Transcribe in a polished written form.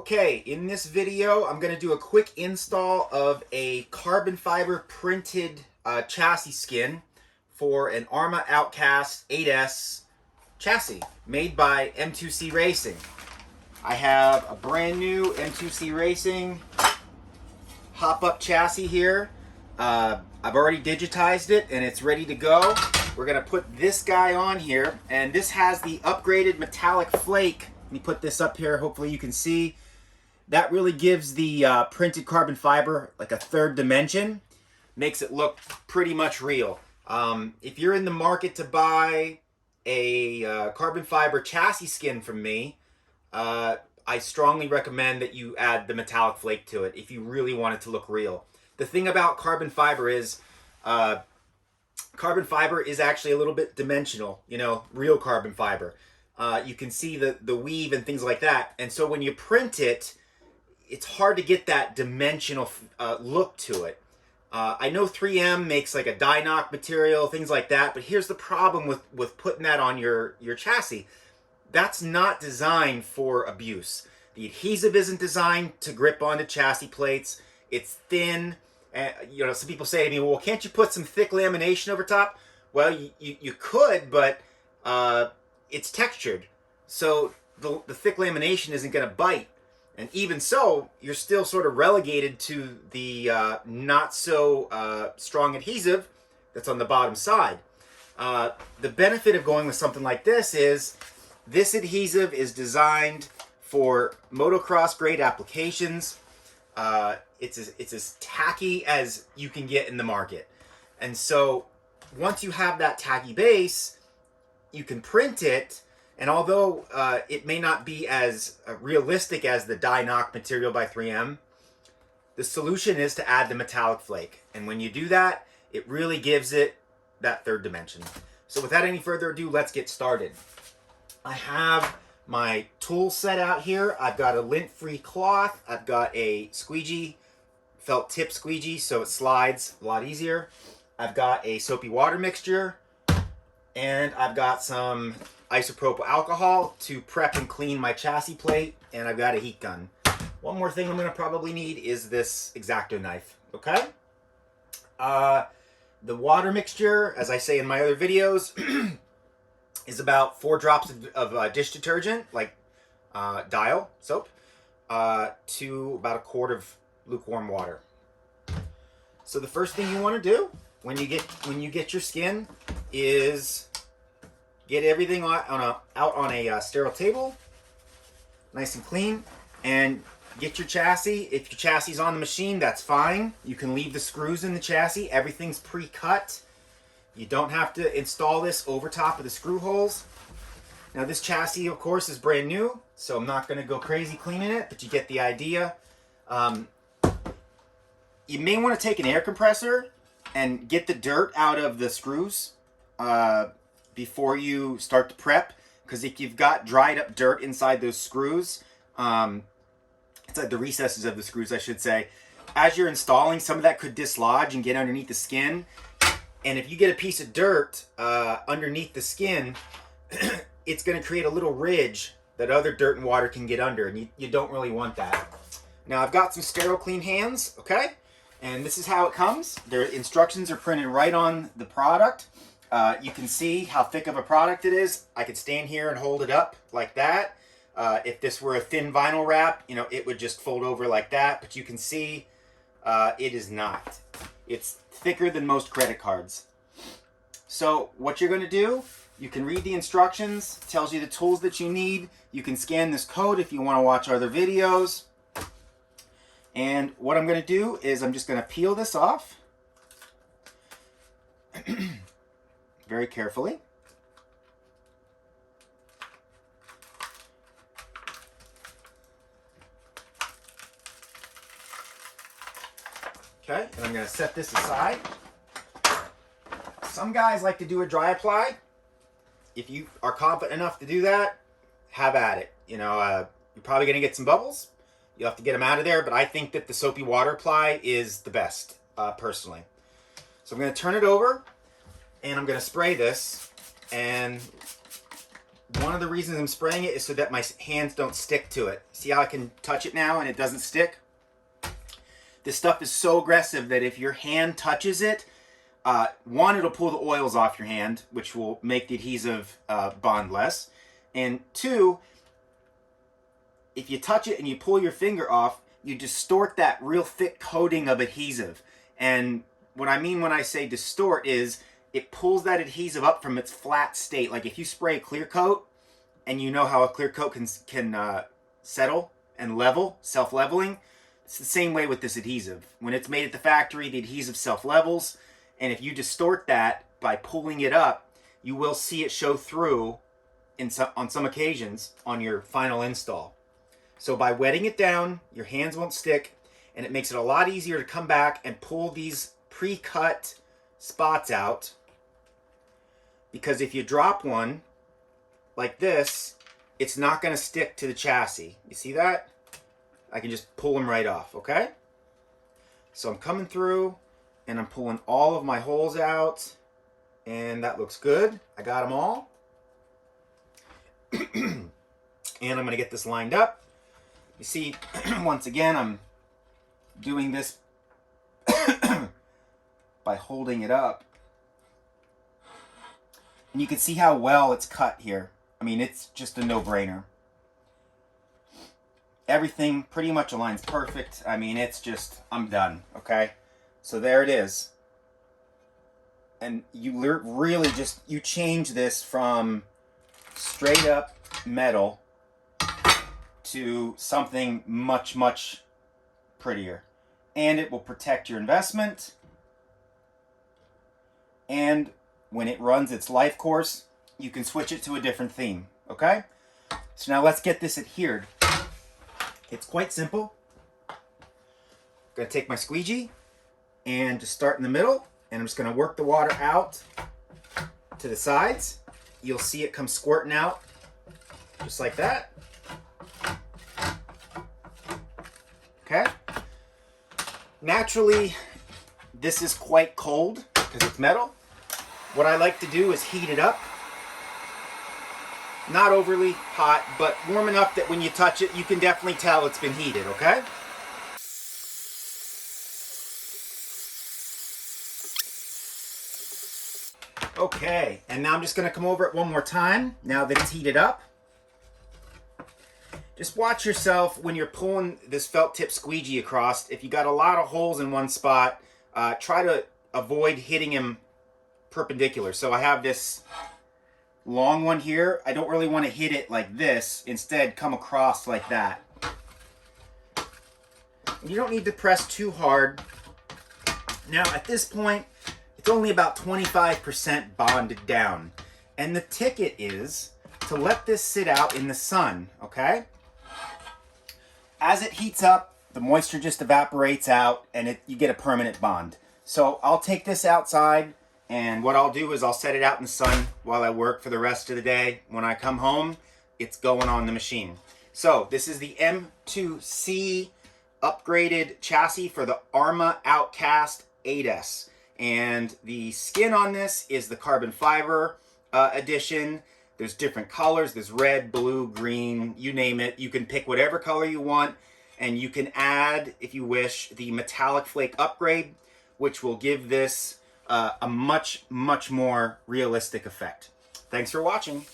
Okay, in this video, I'm going to do a quick install of a carbon fiber printed chassis skin for an ARRMA Outcast 8S chassis made by M2C Racing. I have a brand new M2C Racing hop-up chassis here. I've already digitized it and it's ready to go. We're going to put this guy on here, and this has the upgraded metallic flake. Let me put this up here, hopefully you can see. That really gives the printed carbon fiber like a third dimension. Makes it look pretty much real. If you're in the market to buy a carbon fiber chassis skin from me, I strongly recommend that you add the metallic flake to it if you really want it to look real. The thing about carbon fiber is actually a little bit dimensional, you know, real carbon fiber. You can see the weave and things like that. And so when you print it, it's hard to get that dimensional look to it. I know 3M makes like a die knock material, things like that, but here's the problem with putting that on your chassis. That's not designed for abuse. The adhesive isn't designed to grip onto chassis plates. It's thin. You know, some people say to me, well, can't you put some thick lamination over top? Well, you could, but it's textured. So the thick lamination isn't going to bite. And even so, you're still sort of relegated to the not so strong adhesive that's on the bottom side. The benefit of going with something like this is this adhesive is designed for motocross grade applications. It's as tacky as you can get in the market. And so once you have that tacky base, you can print it. And although it may not be as realistic as the die knock material by 3M, the solution is to add the metallic flake. And when you do that, it really gives it that third dimension. So without any further ado, let's get started. I have my tool set out here. I've got a lint-free cloth. I've got a squeegee, felt tip squeegee, so it slides a lot easier. I've got a soapy water mixture, and I've got some isopropyl alcohol to prep and clean my chassis plate, and I've got a heat gun. One more thing I'm going to probably need is this X-Acto knife, okay? The water mixture, as I say in my other videos, is about 4 drops of dish detergent, like Dial soap, to about a quart of lukewarm water. So the first thing you want to do when you get your skin is get everything out on a sterile table, nice and clean, and get your chassis. If your chassis is on the machine, that's fine. You can leave the screws in the chassis. Everything's pre-cut. You don't have to install this over top of the screw holes. Now this chassis, of course, is brand new, so I'm not going to go crazy cleaning it, but you get the idea. You may want to take an air compressor and get the dirt out of the screws before you start to prep, because if you've got dried up dirt inside those screws, inside the recesses of the screws, I should say, as you're installing, some of that could dislodge and get underneath the skin. And if you get a piece of dirt underneath the skin, it's going to create a little ridge that other dirt and water can get under, and you don't really want that. Now I've got some sterile clean hands, okay? And this is how it comes. Their instructions are printed right on the product. You can see how thick of a product it is. I could stand here and hold it up like that. If this were a thin vinyl wrap, you know, it would just fold over like that. But you can see it is not. It's thicker than most credit cards. So what you're going to do, you can read the instructions. It tells you the tools that you need. You can scan this code if you want to watch other videos. And what I'm going to do is I'm just going to peel this off very carefully. Okay, and I'm going to set this aside. Some guys like to do a dry apply. If you are confident enough to do that, have at it. You know, you're probably going to get some bubbles. You'll have to get them out of there, but I think that the soapy water apply is the best, personally. So I'm going to turn it over, and I'm going to spray this, and one of the reasons I'm spraying it is so that my hands don't stick to it. See how I can touch it now and it doesn't stick? This stuff is so aggressive that if your hand touches it, one, it'll pull the oils off your hand, which will make the adhesive bond less. And two, if you touch it and you pull your finger off, you distort that real thick coating of adhesive. And what I mean when I say distort is it pulls that adhesive up from its flat state. Like if you spray a clear coat, and you know how a clear coat can settle and level, self-leveling, it's the same way with this adhesive. When it's made at the factory, the adhesive self-levels, and if you distort that by pulling it up, you will see it show through on some occasions on your final install. So by wetting it down, your hands won't stick, and it makes it a lot easier to come back and pull these pre-cut spots out, because if you drop one like this, it's not going to stick to the chassis. You see that? I can just pull them right off, okay? So I'm coming through and I'm pulling all of my holes out, and that looks good. I got them all. And I'm going to get this lined up. You see, once again, I'm doing this by holding it up. And you can see how well it's cut here. I mean, it's just a no-brainer. Everything pretty much aligns perfect. I mean, it's just, I'm done, okay? So there it is. And you really just, you change this from straight up metal to something much, much prettier. And it will protect your investment. And when it runs its life course, you can switch it to a different theme, okay? So now let's get this adhered. It's quite simple. I'm gonna take my squeegee and just start in the middle, and I'm just gonna work the water out to the sides. You'll see it come squirting out, just like that. Okay? Naturally, this is quite cold because it's metal. What I like to do is heat it up. Not overly hot, but warm enough that when you touch it, you can definitely tell it's been heated, okay? Okay, and now I'm just gonna come over it one more time, now that it's heated up. Just watch yourself when you're pulling this felt tip squeegee across. If you got a lot of holes in one spot, try to avoid hitting them perpendicular. So I have this long one here. I don't really want to hit it like this. Instead, come across like that. You don't need to press too hard. Now, at this point, it's only about 25% bonded down. And the ticket is to let this sit out in the sun, okay? As it heats up, the moisture just evaporates out and you get a permanent bond. So I'll take this outside, and what I'll do is I'll set it out in the sun while I work for the rest of the day. When I come home, it's going on the machine. So this is the M2C upgraded chassis for the ARRMA Outcast 8S. And the skin on this is the carbon fiber edition. There's different colors. There's red, blue, green, you name it. You can pick whatever color you want, and you can add, if you wish, the metallic flake upgrade, which will give this a much, much more realistic effect. Thanks for watching.